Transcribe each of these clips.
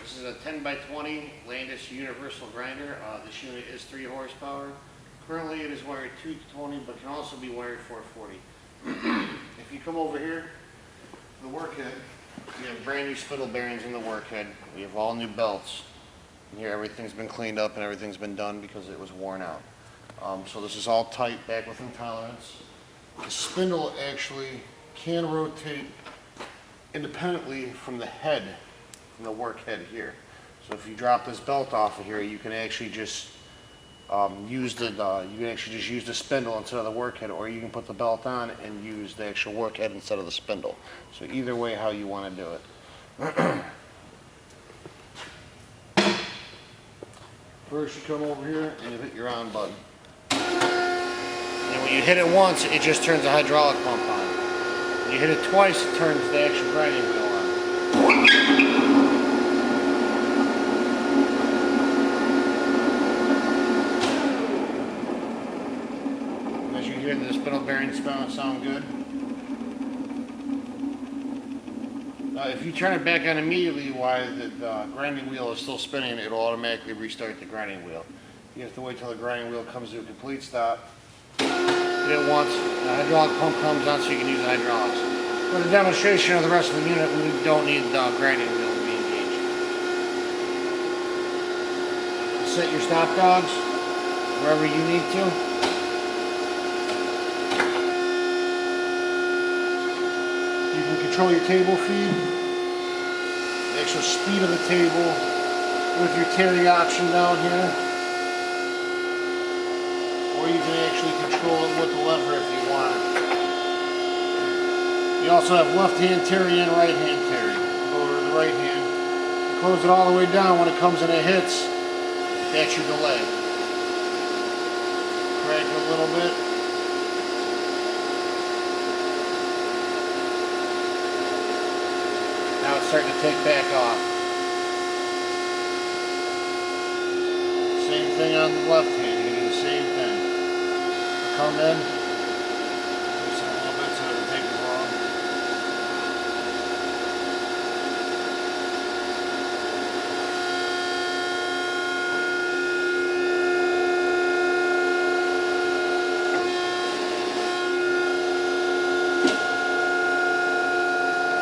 This is a 10x20 Landis universal grinder. This unit is 3 horsepower. Currently it is wired 220, but can also be wired 440. If you come over here, the workhead, you have brand new spindle bearings in the workhead. We have all new belts. And here everything's been cleaned up and everything's been done because it was worn out. So this is all tight, back within tolerance. The spindle actually can rotate independently from the head, from the workhead here. So if you drop this belt off of here, you can actually just use the spindle instead of the workhead, or you can put the belt on and use the actual workhead instead of the spindle. So either way, how you want to do it. First, you come over here and you hit your on button. And when you hit it once, it just turns the hydraulic pump on. When you hit it twice, it turns the actual grinding wheel on. And as you hear, the spindle bearings sound good. If you turn it back on immediately while the grinding wheel is still spinning, it'll automatically restart the grinding wheel. You have to wait till the grinding wheel comes to a complete stop. Hit it once, the hydraulic pump comes on so you can use the hydraulics. For the demonstration of the rest of the unit, we don't need the grinding wheel to be engaged. Set your stop dogs wherever you need to. You can control your table feed, the actual speed of the table with your carry option down here. Or you can actually control it with the lever if you want it. You also have left hand carry and right hand carry. Go over to the right hand. You close it all the way down. When it comes and it hits, that's your delay. Crank it a little bit. Now it's starting to take back off. Same thing on the left hand. You can do the same thing. Come in, just a little bit so it doesn't take as long.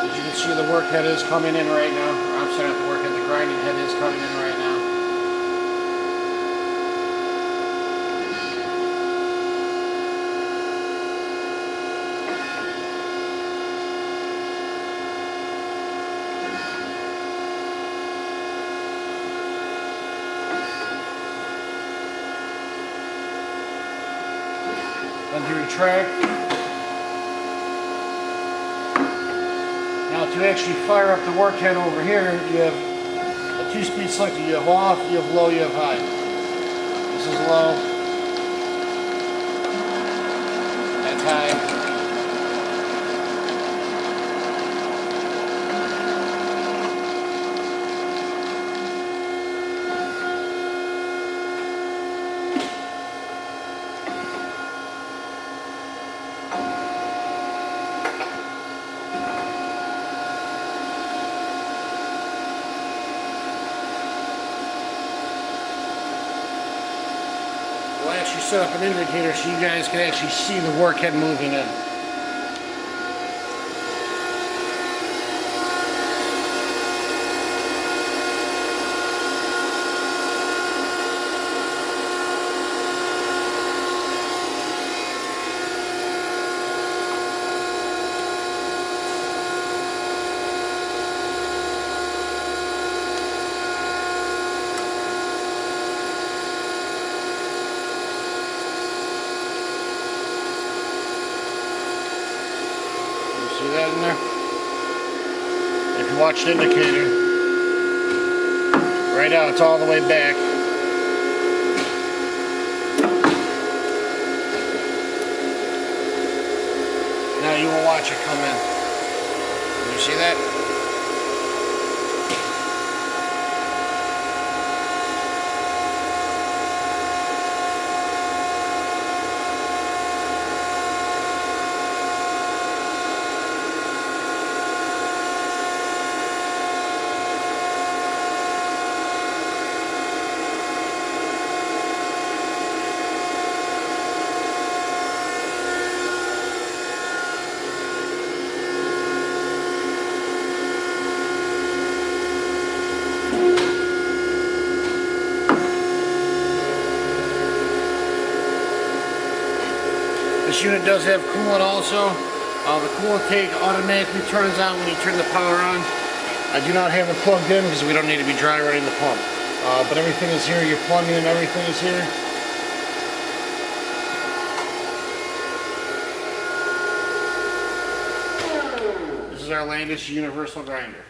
As you can see, the workhead is coming in right now. I'm sorry, not the workhead, the grinding head is coming in right now. Undo your track. Now to actually fire up the workhead over here, you have a 2-speed selector. You have off, you have low, you have high. This is low. That's high. We'll actually set up an indicator so you guys can actually see the workhead moving in. See that in there? If you watch the indicator, right now it's all the way back. Now you will watch it come in. Can you see that? This unit does have coolant also. The coolant tank automatically turns on when you turn the power on. I do not have it plugged in because we don't need to be dry running the pump. But everything is here, your plumbing and everything is here. This is our Landis universal grinder.